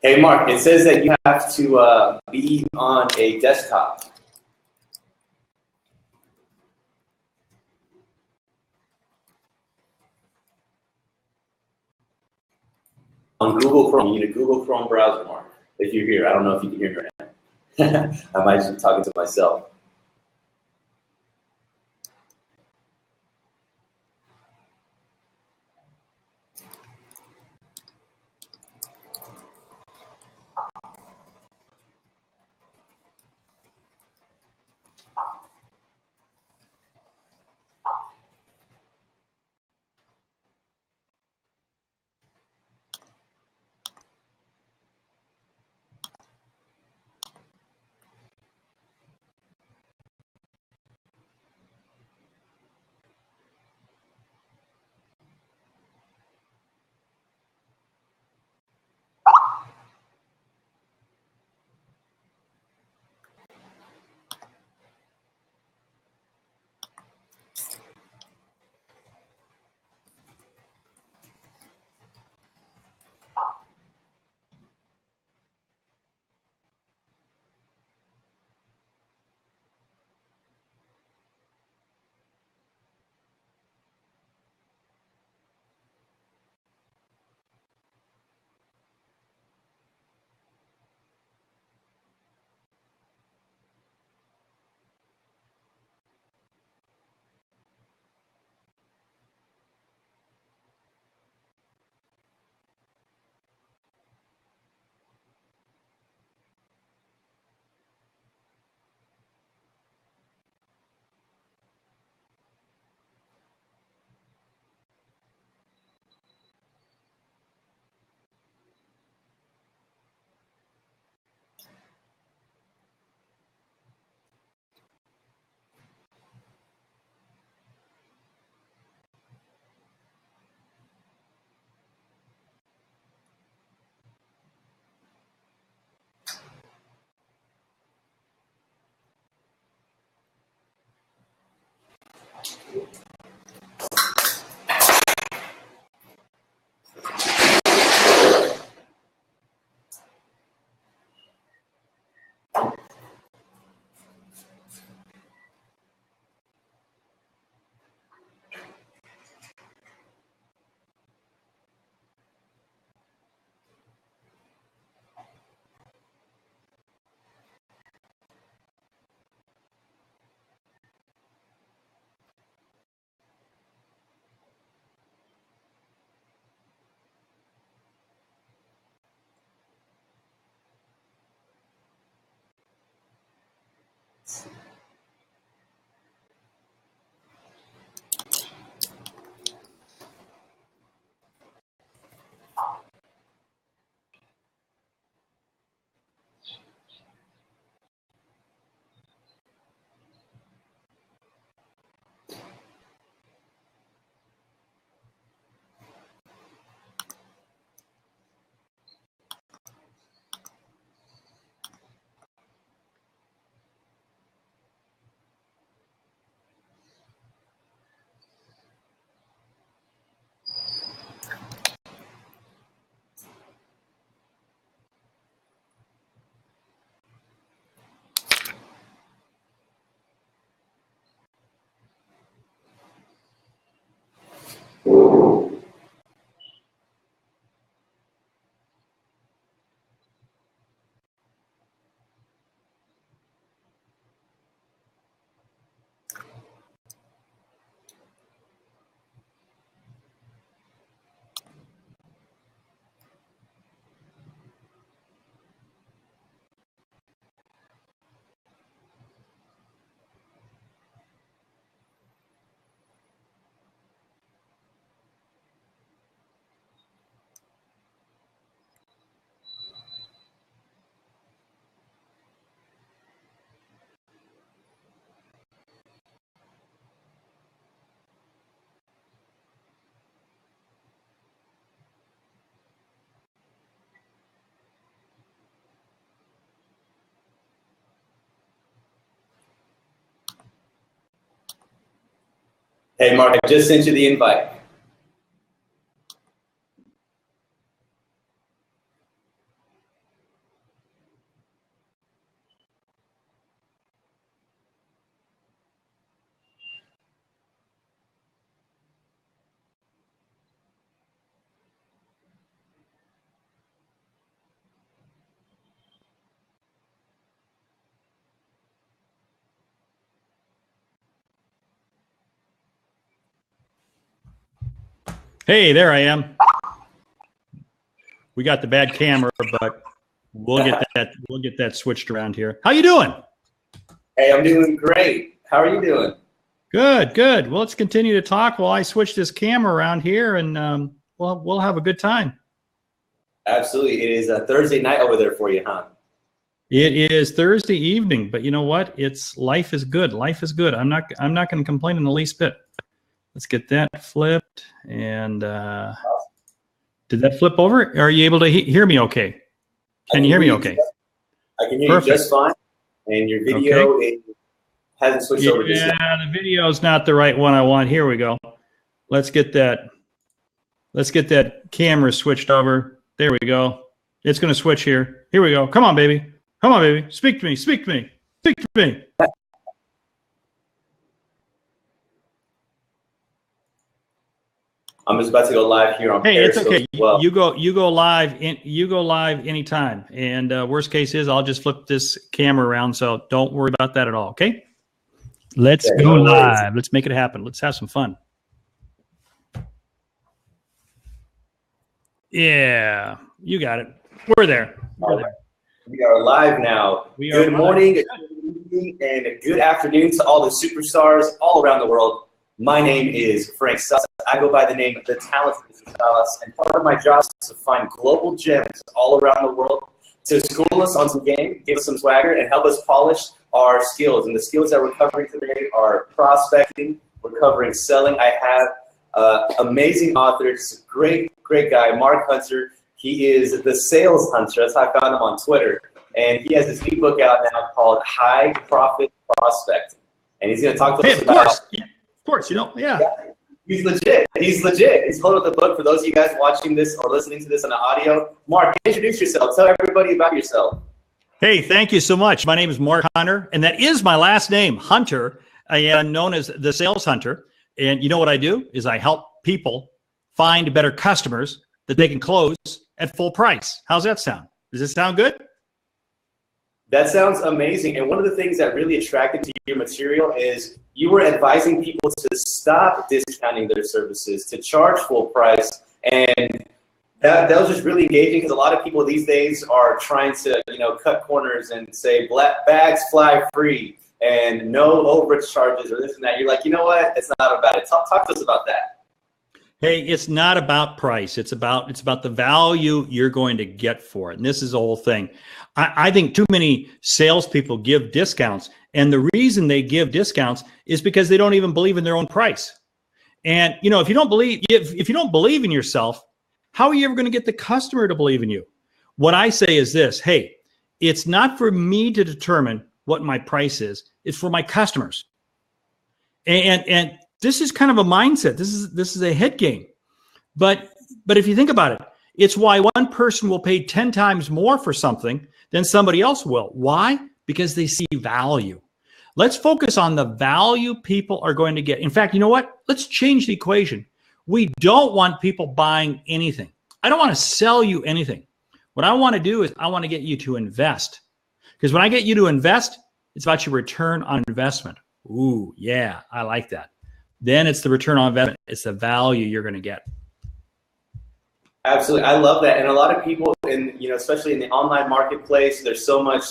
Hey, Mark, it says that you have to be on a desktop. On Google Chrome, you need a Google Chrome browser, Mark, if you're here. I don't know if you can hear me right now. I might just be talking to myself. Hey, Mark, I just sent you the invite. Hey, there I am. We got the bad camera, but we'll get that switched around here. How you doing? Hey, I'm doing great. How are you doing? Good, good. Well, let's continue to talk while I switch this camera around here, and we'll have a good time. Absolutely. It is a Thursday night over there for you, huh? It is Thursday evening, but you know what? Life is good. Life is good. I'm not going to complain in the least bit. Let's get that flipped. And did that flip over? Are you able to hear me okay? Can you hear me okay? I can hear you just fine. And your video hasn't switched over just yet. Yeah, the video is not the right one I want. Here we go. Let's get that camera switched over. There we go. It's going to switch here. Here we go. Come on, baby. Come on, baby. Speak to me. Speak to me. Speak to me. I'm just about to go live here on Periscope. Hey, it's okay. As well. You go live anytime. And worst case is I'll just flip this camera around, so don't worry about that at all. Okay. Let's go live. Let's make it happen. Let's have some fun. Yeah, you got it. We're there. We are live now. Good morning, good evening, and a good afternoon to all the superstars all around the world. My name is Frank Salas. I go by the name of the Talented Mr. Salas, and part of my job is to find global gems all around the world to school us on some game, give us some swagger, and help us polish our skills. And the skills that we're covering today are prospecting. We're covering selling. I have amazing authors, great guy, Mark Hunter. He is the sales hunter. That's how I found him on Twitter. And he has this new book out now called High Profit Prospecting. And he's going to talk to us about. Of course, yeah. He's legit. He's holding up the book for those of you guys watching this or listening to this on the audio. Mark, introduce yourself. Tell everybody about yourself. Hey, thank you so much. My name is Mark Hunter, and that is my last name, Hunter. I am known as the Sales Hunter. And you know what I do is I help people find better customers that they can close at full price. How's that sound? Does it sound good? That sounds amazing. And one of the things that really attracted to your material is you were advising people to stop discounting their services, to charge full price. And that was just really engaging because a lot of people these days are trying to, cut corners and say black bags fly free and no overage charges or this and that. You're like, you know what? It's not about it. Talk to us about that. Hey, it's not about price. It's about the value you're going to get for it. And this is the whole thing. I think too many salespeople give discounts, and the reason they give discounts is because they don't even believe in their own price. And if you don't believe in yourself, how are you ever going to get the customer to believe in you? What I say is this: hey, it's not for me to determine what my price is. It's for my customers. And this is kind of a mindset. This is a head game. But if you think about it, it's why one person will pay 10 times more for something than somebody else will. Why? Because they see value. Let's focus on the value people are going to get. In fact, you know what? Let's change the equation. We don't want people buying anything. I don't want to sell you anything. What I want to do is I want to get you to invest. Because when I get you to invest, it's about your return on investment. Ooh, yeah, I like that. Then it's the return on investment. It's the value you're going to get. Absolutely. I love that. And a lot of people especially in the online marketplace, there's so much,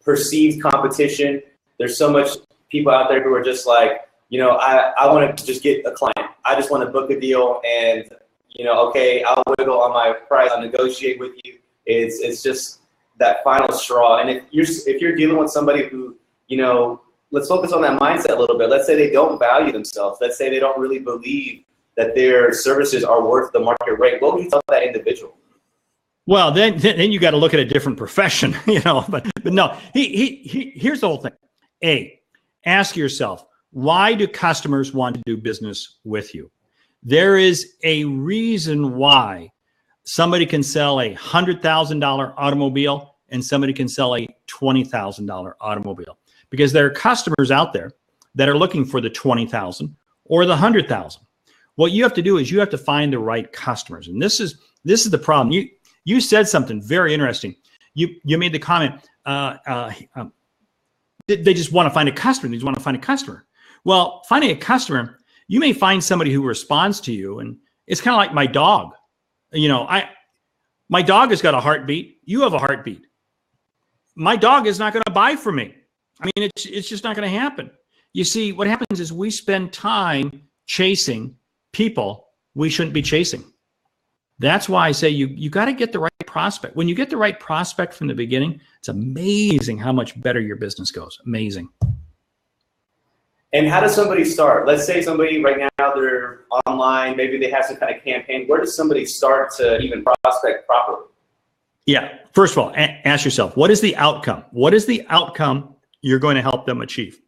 perceived competition. There's so much people out there who are just like, I want to just get a client. I just want to book a deal and, okay, I'll wiggle on my price. I'll negotiate with you. It's just that final straw. And if you're dealing with somebody who, let's focus on that mindset a little bit. Let's say they don't value themselves. Let's say they don't really believe that their services are worth the market rate. What would you tell that individual? Well, then you got to look at a different profession, But no, here's the whole thing. A, ask yourself, why do customers want to do business with you? There is a reason why somebody can sell a $100,000 automobile and somebody can sell a $20,000 automobile. Because there are customers out there that are looking for the 20,000 or the 100,000. What you have to do is you have to find the right customers. And this is the problem. You said something very interesting. You made the comment, they just want to find a customer. They just want to find a customer. Well, finding a customer, you may find somebody who responds to you It's kind of like my dog. My dog has got a heartbeat. You have a heartbeat. My dog is not going to buy from me. I mean, it's just not going to happen. You see, what happens is we spend time chasing people we shouldn't be chasing. That's why I say you got to get the right prospect. When you get the right prospect from the beginning, it's amazing how much better your business goes. Amazing. And how does somebody start? Let's say somebody right now, they're online, maybe they have some kind of campaign. Where does somebody start to even prospect properly? Yeah. First of all, ask yourself, what is the outcome? What is the outcome you're going to help them achieve?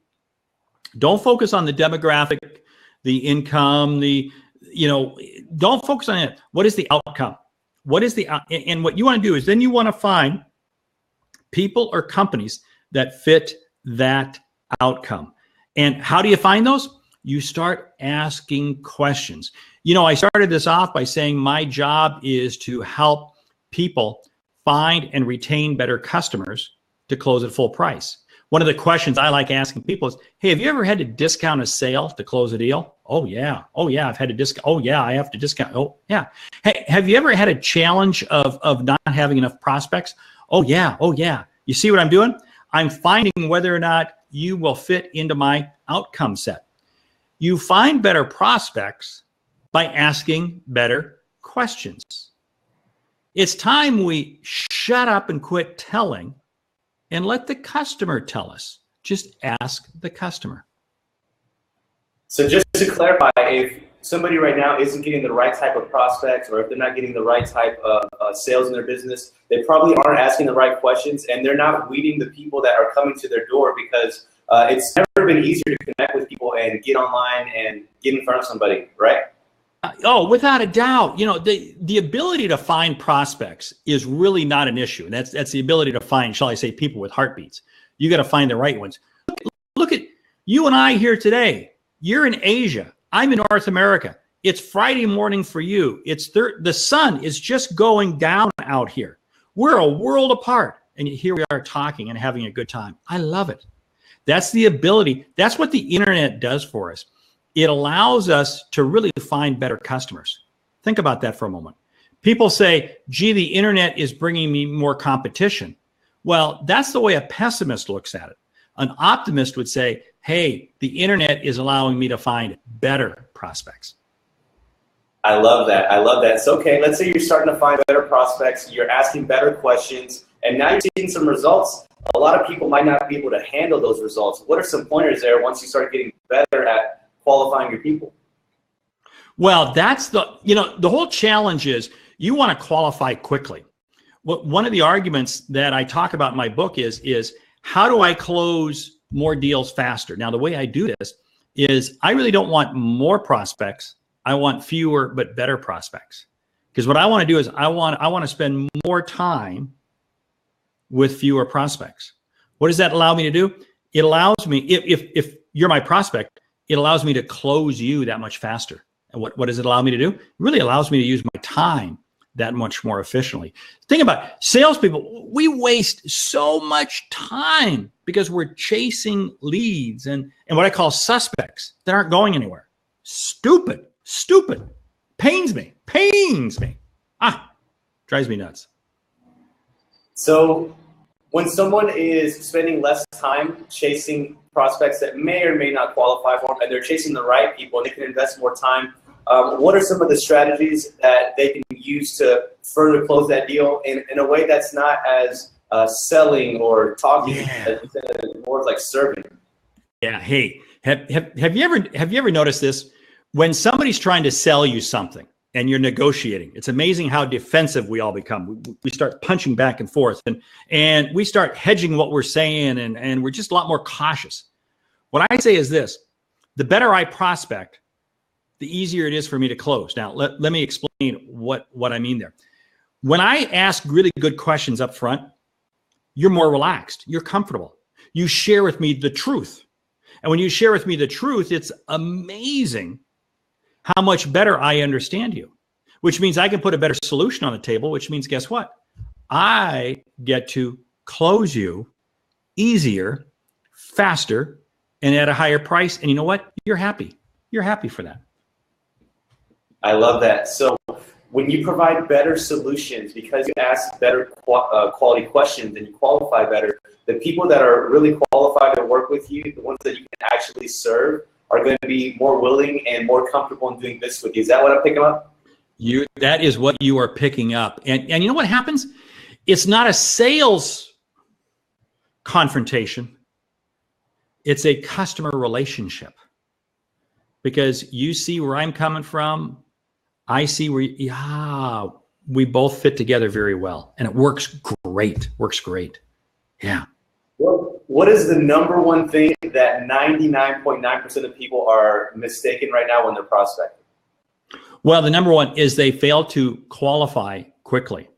Don't focus on the demographic, the income, don't focus on it. What is the outcome? And what you want to do is then you want to find people or companies that fit that outcome. And how do you find those? You start asking questions. I started this off by saying my job is to help people find and retain better customers to close at full price. One of the questions I like asking people is, hey, have you ever had to discount a sale to close a deal? Oh, yeah. Oh, yeah, I've had to discount. Oh, yeah, I have to discount. Oh, yeah. Hey, have you ever had a challenge of not having enough prospects? Oh, yeah. Oh, yeah. You see what I'm doing? I'm finding whether or not you will fit into my outcome set. You find better prospects by asking better questions. It's time we shut up and quit telling and let the customer tell us. Just ask the customer. So just to clarify, if somebody right now isn't getting the right type of prospects, or if they're not getting the right type of sales in their business, they probably aren't asking the right questions, and they're not weeding the people that are coming to their door, because it's never been easier to connect with people and get online and get in front of somebody, right? Without a doubt. The ability to find prospects is really not an issue. And that's the ability to find, shall I say, people with heartbeats. You got to find the right ones. Look at you and I here today. You're in Asia. I'm in North America. It's Friday morning for you. The sun is just going down out here. We're a world apart. And here we are talking and having a good time. I love it. That's the ability. That's what the internet does for us. It allows us to really find better customers. Think about that for a moment. People say, gee, the internet is bringing me more competition. Well, that's the way a pessimist looks at it. An optimist would say, hey, the internet is allowing me to find better prospects. I love that. I love that. So, okay, let's say you're starting to find better prospects, you're asking better questions, and now you're seeing some results. A lot of people might not be able to handle those results. What are some pointers there once you start getting better at qualifying your people? Well, that's the whole challenge is you want to qualify quickly. One of the arguments that I talk about in my book is how do I close more deals faster? Now, the way I do this is I really don't want more prospects. I want fewer but better prospects. Because what I want to do is I want to spend more time with fewer prospects. What does that allow me to do? It allows me, if you're my prospect, it allows me to close you that much faster. And what does it allow me to do? It really allows me to use my time that much more efficiently. Think about it. Salespeople, we waste so much time because we're chasing leads and what I call suspects that aren't going anywhere. Stupid. Pains me. Drives me nuts. So when someone is spending less time chasing prospects that may or may not qualify for them, and they're chasing the right people and they can invest more time, what are some of the strategies that they can use to further close that deal in a way that's not as selling or talking, as more like serving? Yeah. Hey, have you ever noticed this? When somebody's trying to sell you something and you're negotiating, it's amazing how defensive we all become. We start punching back and forth and we start hedging what we're saying and we're just a lot more cautious. What I say is this: the better I prospect, the easier it is for me to close. Now, let me explain what I mean there. When I ask really good questions up front, you're more relaxed. You're comfortable. You share with me the truth. And when you share with me the truth, it's amazing how much better I understand you, which means I can put a better solution on the table, which means, guess what? I get to close you easier, faster, and at a higher price. And you know what? You're happy. You're happy for that. I love that. So when you provide better solutions, because you ask better quality questions and you qualify better, the people that are really qualified to work with you, the ones that you can actually serve, are going to be more willing and more comfortable in doing business with you. Is that what I'm picking up? That is what you are picking up. And you know what happens? It's not a sales confrontation. It's a customer relationship. Because you see where I'm coming from, I see where, we both fit together very well. And it works great. Yeah. What is the number one thing that 99.9% of people are mistaken right now when they're prospecting? Well, the number one is they fail to qualify quickly.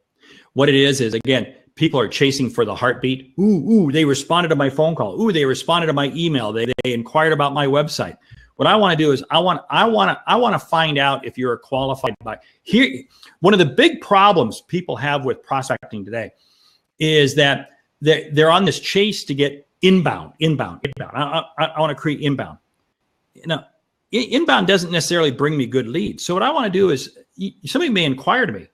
What it is again, people are chasing for the heartbeat. Ooh, they responded to my phone call. Ooh, they responded to my email. They inquired about my website. What I want to do is I want to find out if you're a qualified buyer. Here, one of the big problems people have with prospecting today is that they're on this chase to get inbound. I want to create inbound. Inbound doesn't necessarily bring me good leads. So what I want to do is somebody may inquire to me,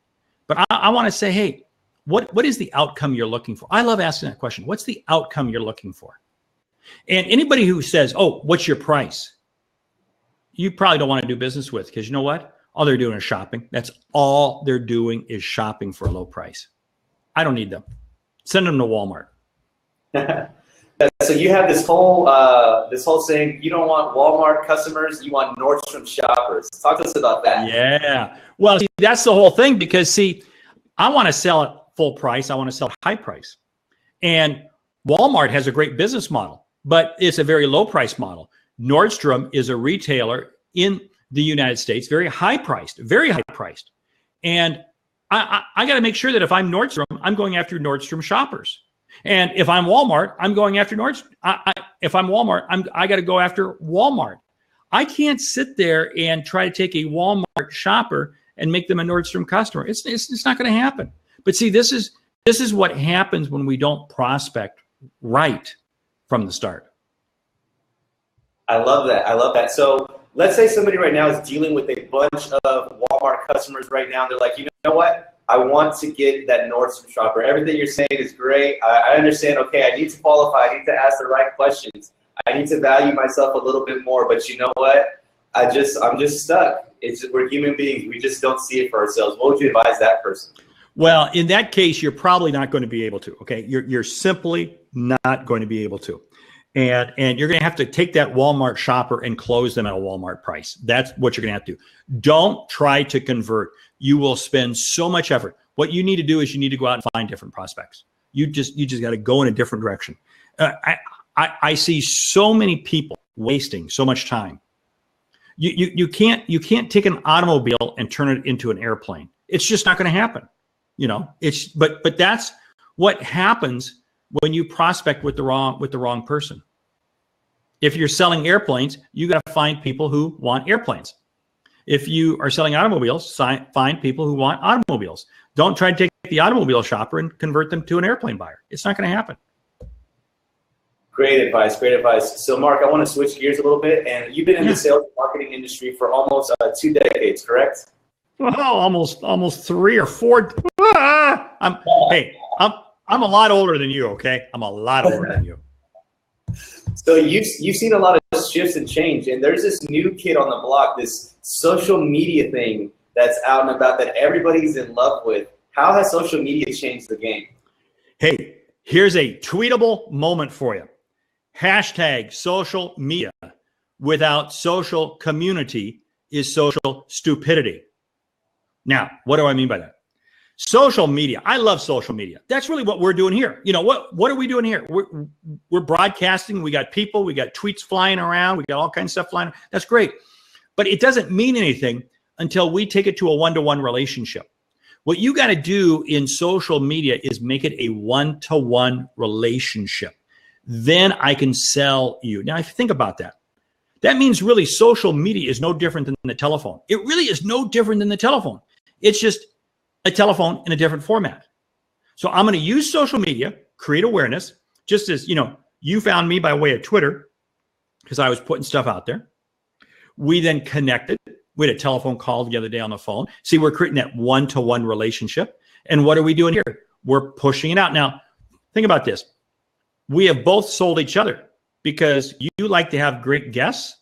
but I want to say, hey, what is the outcome you're looking for? I love asking that question. What's the outcome you're looking for? And anybody who says, oh, what's your price? You probably don't want to do business with, because you know what? All they're doing is shopping. That's all they're doing is shopping for a low price. I don't need them. Send them to Walmart. So you have this whole saying, you don't want Walmart customers, you want Nordstrom shoppers. Talk to us about that. Yeah. Well, see, that's the whole thing, because see, I want to sell at full price. I want to sell at high price. And Walmart has a great business model, but it's a very low price model. Nordstrom is a retailer in the United States, very high priced. And I got to make sure that if I'm Nordstrom, I'm going after Nordstrom shoppers. And if I'm Walmart, I'm going after Nordstrom. If I'm Walmart, I got to go after Walmart. I can't sit there and try to take a Walmart shopper and make them a Nordstrom customer. It's not going to happen. But see, this is what happens when we don't prospect right from the start. I love that. So let's say somebody right now is dealing with a bunch of Walmart customers right now. They're like, you know what? I want to get that Nordstrom shopper. Everything you're saying is great. I understand. Okay, I need to qualify. I need to ask the right questions. I need to value myself a little bit more. But you know what? I'm just stuck. We're human beings. We just don't see it for ourselves. What would you advise that person? Well, in that case, you're probably not going to be able to. Okay, you're simply not going to be able to. And you're going to have to take that Walmart shopper and close them at a Walmart price. That's what you're going to have to do. Don't try to convert. You will spend so much effort. What you need to do is you need to go out and find different prospects. You just got to go in a different direction. I see so many people wasting so much time. You can't take an automobile and turn it into an airplane. It's just not going to happen. But that's what happens when you prospect with the wrong person. If you're selling airplanes, you got to find people who want airplanes. If you are selling automobiles, find people who want automobiles. Don't try to take the automobile shopper and convert them to an airplane buyer. It's not going to happen. Great advice. So Mark, I want to switch gears a little bit. And you've been in the sales and marketing industry for almost 2 decades, correct? Oh, almost 3 or 4. I'm a lot older than you, okay? I'm a lot older than you. So you've seen a lot of shifts and change, and there's this new kid on the block, this social media thing that's out and about that everybody's in love with. How has social media changed the game? Hey, here's a tweetable moment for you. Hashtag social media without social community is social stupidity. Now, what do I mean by that? Social media. I love social media. That's really what we're doing here. What are we doing here? We're broadcasting. We got people. We got tweets flying around. We got all kinds of stuff flying around. That's great. But it doesn't mean anything until we take it to a one-to-one relationship. What you got to do in social media is make it a one-to-one relationship. Then I can sell you. Now, if you think about that, that means really social media is no different than the telephone. It really is no different than the telephone. It's just a telephone in a different format. So I'm going to use social media, create awareness, just as, you found me by way of Twitter because I was putting stuff out there. We then connected. We had a telephone call the other day on the phone. See, we're creating that one-to-one relationship. And what are we doing here? We're pushing it out. Now, think about this. We have both sold each other because you like to have great guests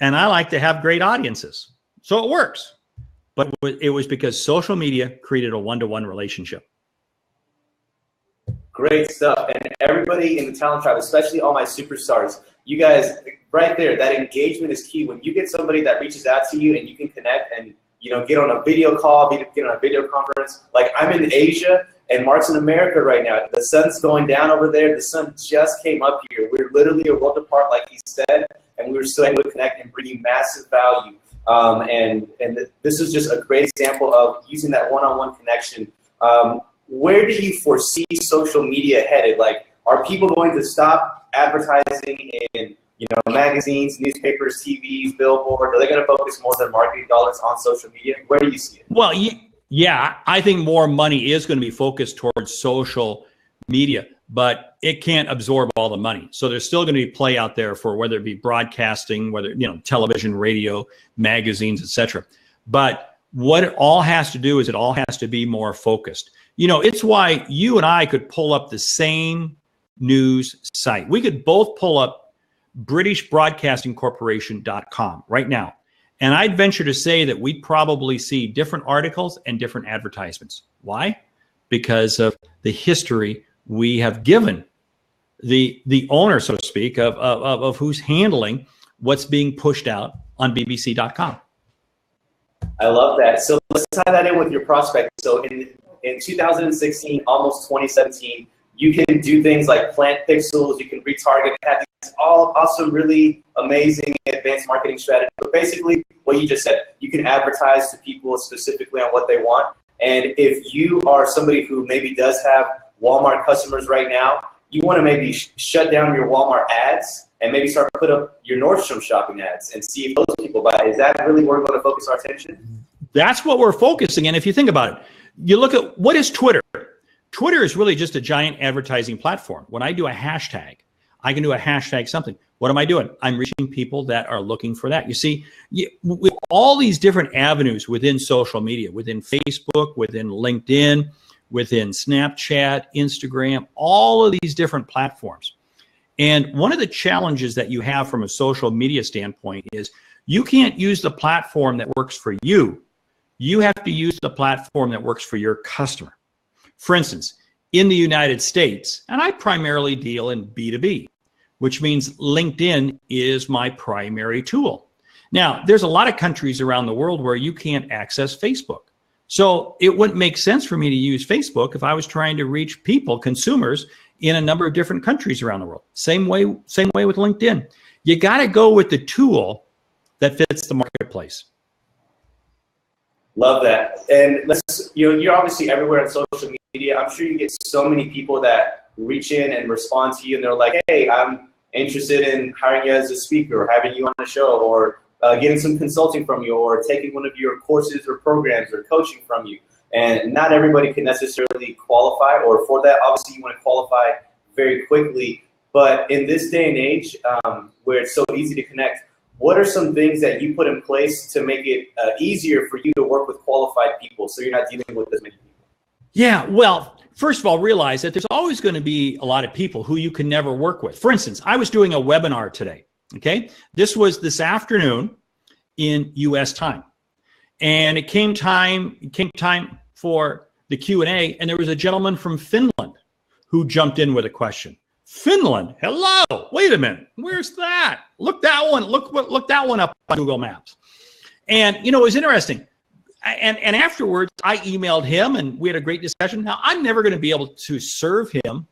and I like to have great audiences. So it works. But it was because social media created a one-to-one relationship. Great stuff. And everybody in the talent tribe, especially all my superstars, you guys right there, that engagement is key. When you get somebody that reaches out to you and you can connect and, you know, get on a video call, get on a video conference. Like I'm in Asia and Mark's in America right now. The sun's going down over there. The sun just came up here. We're literally a world apart, like he said, and we were still able to connect and bring you massive value. And this is just a great example of using that one-on-one connection. Where do you foresee social media headed? Like, are people going to stop advertising in, you know, magazines, newspapers, TVs, billboards? Are they going to focus more of their marketing dollars on social media? Where do you see it? Well, yeah, I think more money is going to be focused towards social media, but it can't absorb all the money. So there's still going to be play out there for whether it be broadcasting, whether, you know, television, radio, magazines, etc. But what it all has to do is it all has to be more focused. You know, it's why you and I could pull up the same news site. We could both pull up BritishBroadcastingCorporation.com right now. And I'd venture to say that we'd probably see different articles and different advertisements. Why? Because of the history we have given the owner, so to speak, of who's handling what's being pushed out on BBC.com. I love that. So let's tie that in with your prospect. So in 2016, almost 2017, you can do things like plant pixels, you can retarget, have these all awesome, really amazing advanced marketing strategies. But basically, what you just said, you can advertise to people specifically on what they want. And if you are somebody who maybe does have Walmart customers right now, you want to maybe shut down your Walmart ads and maybe start to put up your Nordstrom shopping ads and see if those people buy. Is that really where we're going to focus our attention? That's what we're focusing. And if you think about it, you look at what is Twitter. Twitter is really just a giant advertising platform. When I do a hashtag, I can do a hashtag something. What am I doing? I'm reaching people that are looking for that. You see, with all these different avenues within social media, within Facebook, within LinkedIn, within Snapchat, Instagram, all of these different platforms. And one of the challenges that you have from a social media standpoint is you can't use the platform that works for you. You have to use the platform that works for your customer. For instance, in the United States, and I primarily deal in B2B, which means LinkedIn is my primary tool. Now, there's a lot of countries around the world where you can't access Facebook. So it wouldn't make sense for me to use Facebook if I was trying to reach people, consumers, in a number of different countries around the world. Same way with LinkedIn. You got to go with the tool that fits the marketplace. Love that. And you're obviously everywhere on social media. I'm sure you get so many people that reach in and respond to you, and they're like, hey, I'm interested in hiring you as a speaker or having you on the show or getting some consulting from you or taking one of your courses or programs or coaching from you. And not everybody can necessarily qualify, or for that, obviously you want to qualify very quickly. But in this day and age where it's so easy to connect, what are some things that you put in place to make it easier for you to work with qualified people so you're not dealing with as many people? Yeah, well, first of all, realize that there's always going to be a lot of people who you can never work with. For instance, I was doing a webinar today, okay? This was this afternoon in US time. And it came time for the Q&A, and there was a gentleman from Finland who jumped in with a question. Finland, hello, wait a minute, where's that? Look that one, look that one up on Google Maps. And you know, it was interesting. And afterwards, I emailed him and we had a great discussion. Now, I'm never going to be able to serve him.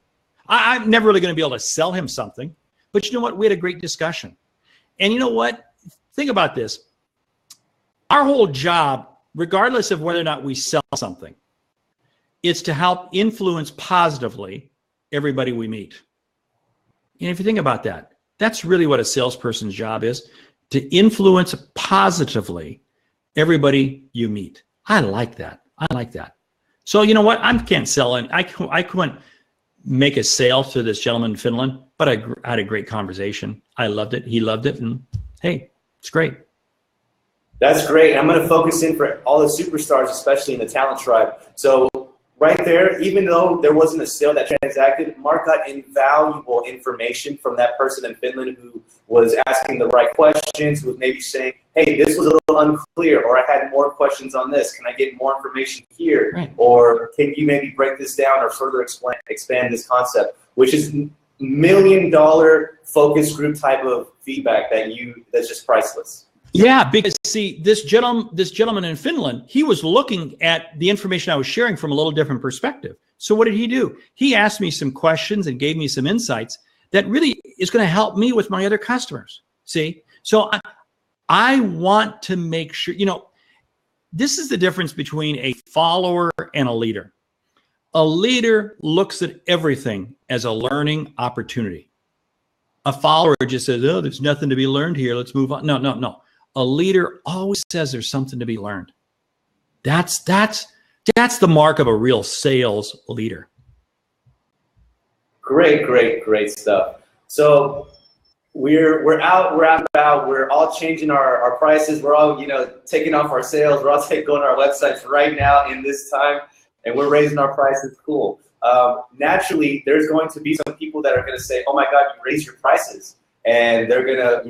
I'm never really going to be able to sell him something. But you know what? We had a great discussion. And you know what? Think about this. Our whole job, regardless of whether or not we sell something, is to help influence positively everybody we meet. And if you think about that, that's really what a salesperson's job is, to influence positively everybody you meet. I like that. I like that. So you know what? I can't sell it. I couldn't make a sale to this gentleman in Finland, but I had a great conversation. I loved it. He loved it. And hey, it's great. That's great. I'm going to focus in for all the superstars, especially in the talent tribe. So right there, even though there wasn't a sale that transacted, Mark got invaluable information from that person in Finland who was asking the right questions, who was maybe saying, hey, this was a little unclear, or I had more questions on this. Can I get more information here? Right. Or can you maybe break this down or further expand this concept, which is $1 million focus group type of feedback that's just priceless. Yeah, because see, this gentleman in Finland, he was looking at the information I was sharing from a little different perspective. So what did he do? He asked me some questions and gave me some insights that really is going to help me with my other customers. See, so I want to make sure, this is the difference between a follower and a leader. A leader looks at everything as a learning opportunity. A follower just says, oh, there's nothing to be learned here. Let's move on. No. A leader always says there's something to be learned. That's the mark of a real sales leader. Great stuff. So we're out and about. We're all changing our prices. We're all taking off our sales. We're all going to our websites right now in this time, and we're raising our prices. Cool. Naturally, there's going to be some people that are going to say, "Oh my God, you raised your prices." And they're gonna,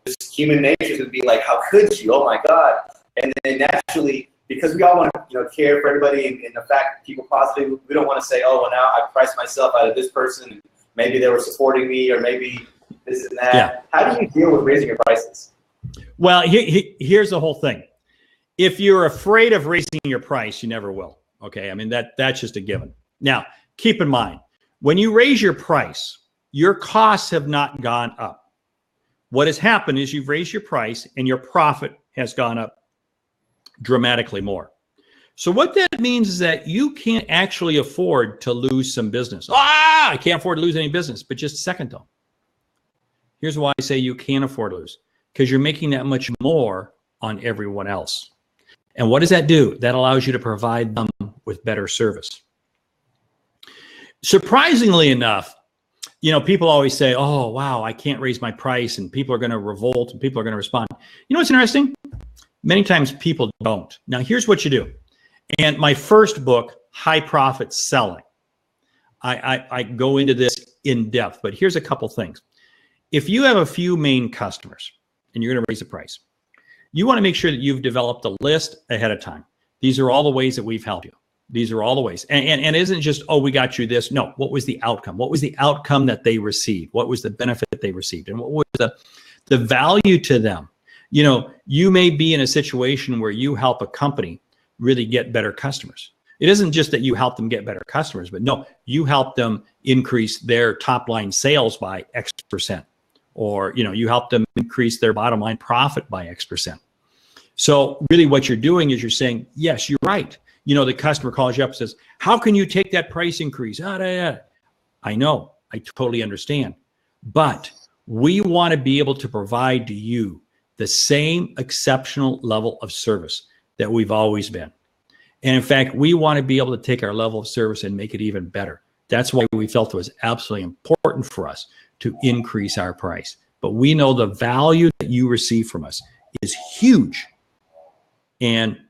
just human nature is gonna be like, how could you? Oh my God! And then naturally, because we all want to, care for everybody and affect people positively, we don't want to say, oh, well, now I priced myself out of this person. Maybe they were supporting me, or maybe this and that. Yeah. How do you deal with raising your prices? Well, here's the whole thing. If you're afraid of raising your price, you never will. Okay, I mean that's just a given. Now, keep in mind when you raise your price, your costs have not gone up. What has happened is you've raised your price and your profit has gone up dramatically more. So what that means is that you can't actually afford to lose some business. I can't afford to lose any business. But just a second though. Here's why I say you can't afford to lose. Because you're making that much more on everyone else. And what does that do? That allows you to provide them with better service. Surprisingly enough, people always say, oh, wow, I can't raise my price and people are going to revolt and people are going to respond. You know what's interesting? Many times people don't. Now, here's what you do. And my first book, High Profit Selling, I go into this in depth, but here's a couple things. If you have a few main customers and you're going to raise the price, you want to make sure that you've developed a list ahead of time. These are all the ways that we've helped you. These are all the ways. And it isn't just, oh, we got you this. No, what was the outcome? What was the outcome that they received? What was the benefit that they received? And what was the value to them? You may be in a situation where you help a company really get better customers. It isn't just that you help them get better customers, but no, you help them increase their top line sales by X percent. Or, you help them increase their bottom line profit by X percent. So really what you're doing is you're saying, yes, you're right. The customer calls you up and says, how can you take that price increase? I know, I totally understand. But we want to be able to provide to you the same exceptional level of service that we've always been. And in fact, we want to be able to take our level of service and make it even better. That's why we felt it was absolutely important for us to increase our price. But we know the value that you receive from us is huge. And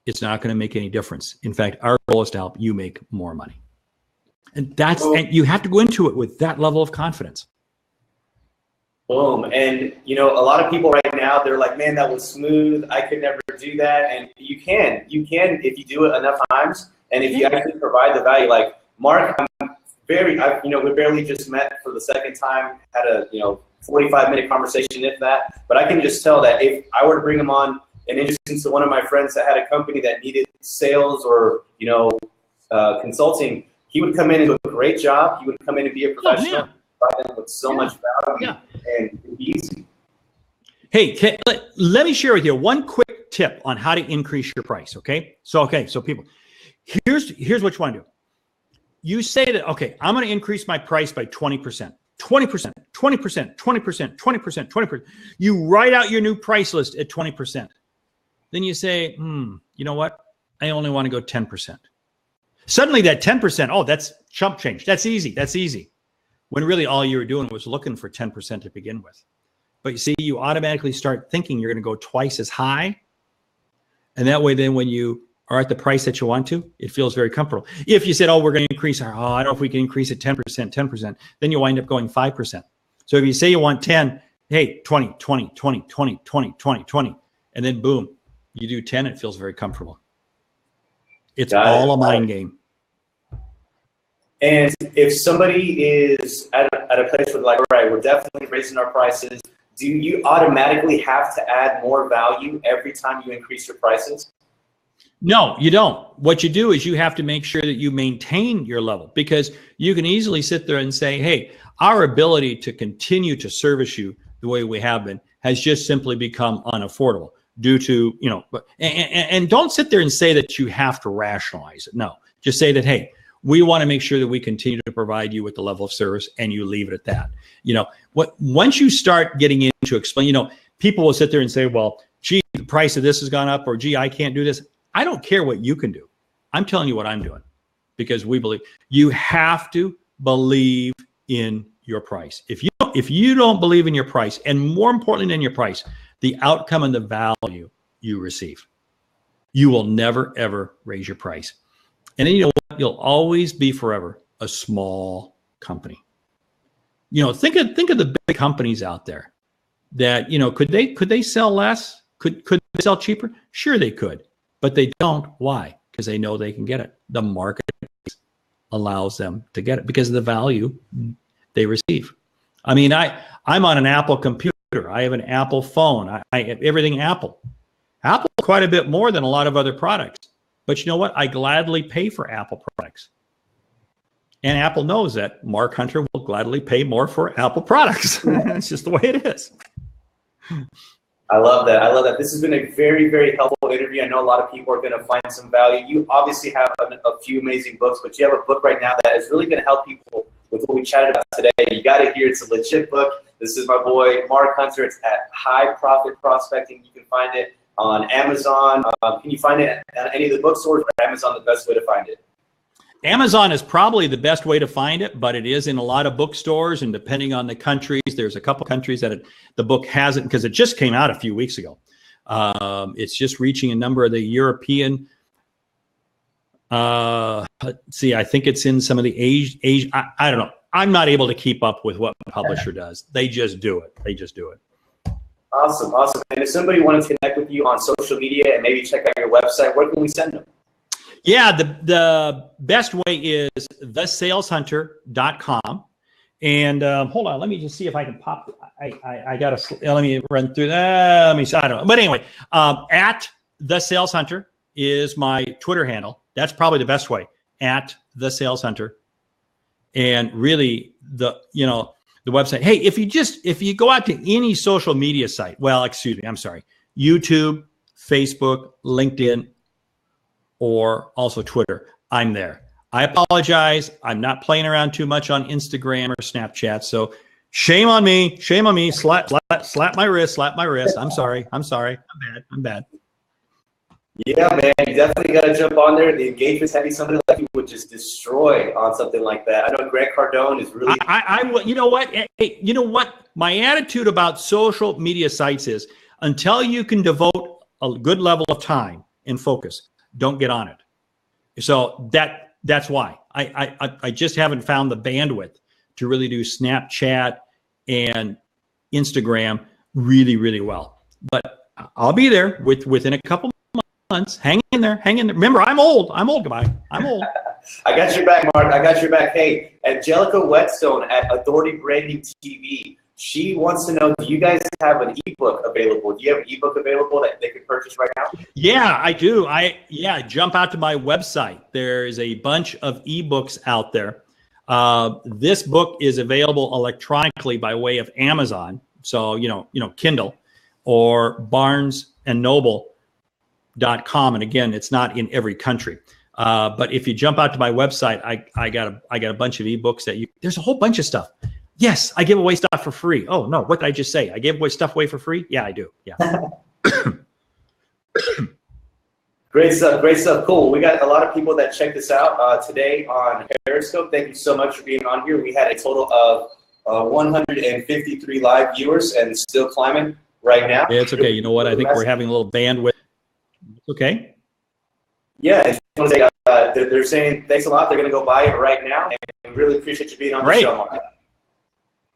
it's not going to make any difference. In fact, our goal is to help you make more money. And and you have to go into it with that level of confidence. Boom. And, a lot of people right now, they're like, man, that was smooth. I could never do that. And you can if you do it enough times. And if you actually provide the value, like Mark, we barely just met for the second time, had a, 45-minute conversation, if that. But I can just tell that if I were to bring him on, and interesting to one of my friends that had a company that needed sales or, consulting, he would come in and do a great job. He would come in and be a professional, provide them with so much value, and it'd be easy. Hey, let me share with you one quick tip on how to increase your price. Okay. So people, here's what you want to do. You say that, okay, I'm going to increase my price by 20%. 20%, 20%, 20%, 20%, 20%. You write out your new price list at 20%. Then you say, you know what? I only want to go 10%. Suddenly that 10%, oh, that's chump change. That's easy. When really all you were doing was looking for 10% to begin with. But you see, you automatically start thinking you're going to go twice as high. And that way, then when you are at the price that you want to, it feels very comfortable. If you said, oh, we're going to increase our, I don't know if we can increase it 10%, 10%, then you wind up going 5%. So if you say you want 10, hey, 20, 20, 20, 20, 20, 20, 20, and then boom, you do 10, it feels very comfortable. It's all a mind game. And if somebody is at a place where like, all right, we're definitely raising our prices, do you automatically have to add more value every time you increase your prices? No, you don't. What you do is you have to make sure that you maintain your level, because you can easily sit there and say, hey, our ability to continue to service you the way we have been has just simply become unaffordable due to, you know, and don't sit there and say that you have to rationalize it. No, just say that, hey, we want to make sure that we continue to provide you with the level of service, and you leave it at that. You know, once you start getting into explain, you know, people will sit there and say, well, gee, the price of this has gone up, or gee, I can't do this. I don't care what you can do. I'm telling you what I'm doing, because we believe you have to believe in your price. If you don't believe in your price, and more importantly than your price, the outcome and the value you receive, you will never, ever raise your price. And then you know what? You'll always be forever a small company. You know, think of the big companies out there that, you know, could they sell less? Could they sell cheaper? Sure they could, but they don't. Why? Because they know they can get it. The market allows them to get it because of the value they receive. I mean, I'm on an Apple computer. I have an Apple phone. I have everything Apple. Apple quite a bit more than a lot of other products. But you know what? I gladly pay for Apple products. And Apple knows that Mark Hunter will gladly pay more for Apple products. It's just the way it is. I love that. I love that. This has been a very, very helpful interview. I know a lot of people are going to find some value. You obviously have a few amazing books, but you have a book right now that is really going to help people with what we chatted about today. You got to hear it's a legit book. This is my boy, Mark Hunter. It's at High Profit Prospecting. You can find it on Amazon. Can you find it at any of the bookstores, or Amazon the best way to find it? Amazon is probably the best way to find it, but it is in a lot of bookstores, and depending on the countries, there's a couple countries that the book hasn't, because it just came out a few weeks ago. It's just reaching a number of the European, let's see, I think it's in some of the Asia, I don't know. I'm not able to keep up with what the publisher does. They just do it. They just do it. Awesome, awesome. And if somebody wanted to connect with you on social media and maybe check out your website, where can we send them? Yeah, the best way is thesaleshunter.com. And hold on, let me just see if I can pop. I got to, let me run through that. Let me see, I don't know. But anyway, at The Sales Hunter is my Twitter handle. That's probably the best way, at The Sales Hunter. And really, the website. Hey, if you go out to any social media site, well, excuse me, I'm sorry, YouTube, Facebook, LinkedIn, or also Twitter, I'm there. I apologize. I'm not playing around too much on Instagram or Snapchat. So shame on me. Shame on me. Slap my wrist. Slap my wrist. I'm sorry. I'm bad. Yeah, man, you definitely got to jump on there. The engagement's heavy. Somebody like you would just destroy on something like that. I know Grant Cardone is really. You know what? Hey, you know what? My attitude about social media sites is, until you can devote a good level of time and focus, don't get on it. So that's why I just haven't found the bandwidth to really do Snapchat and Instagram really, really well. But I'll be there within a couple months. Hang in there. Remember, I'm old. Goodbye. I'm old. I got your back, Mark. I got your back. Hey, Angelica Whetstone at Authority Branding TV. She wants to know, do you guys have an ebook available? Do you have an ebook available that they can purchase right now? Yeah, I do. Jump out to my website. There's a bunch of ebooks out there. This book is available electronically by way of Amazon. So, Kindle, or BarnesandNoble.com. And again, it's not in every country. But if you jump out to my website, I got a bunch of ebooks there's a whole bunch of stuff. Yes, I give away stuff for free. Oh, no, what did I just say? I gave away stuff away for free? Yeah, I do. Yeah. Great stuff. Cool. We got a lot of people that checked this out today on Periscope. Thank you so much for being on here. We had a total of 153 live viewers and still climbing right now. Yeah, it's okay. You know what? I think we're having a little bandwidth Okay. Yeah, I just want to say they're saying thanks a lot. They're going to go buy it right now, and really appreciate you being on the show, Mark.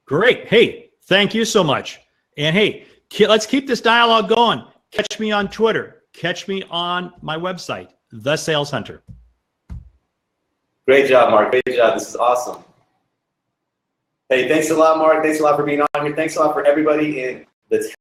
Great. Hey, thank you so much. And hey, let's keep this dialogue going. Catch me on Twitter. Catch me on my website, The Sales Hunter. Great job, Mark. Great job. This is awesome. Hey, thanks a lot, Mark. Thanks a lot for being on here. Thanks a lot for everybody in the